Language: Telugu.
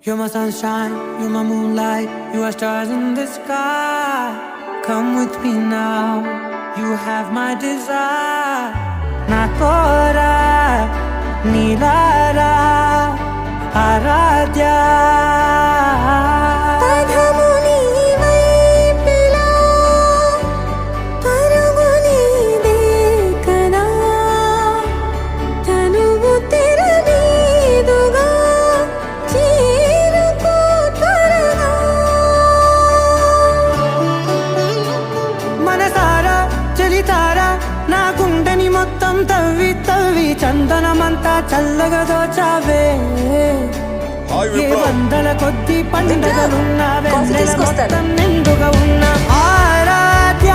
You're my sunshine, you're my moonlight, you are stars in the sky. Come with me now, you have my desire. Na tora, nilara, aradhya. నా గుండెని మొత్తం తవ్వి తవ్వి చందనమంతా చల్లగా దోచావే. ఏ వందల కొద్ది పండుగలున్నా వెన్నెల మొత్తం నిండుగా ఉన్న ఆరాధ్య.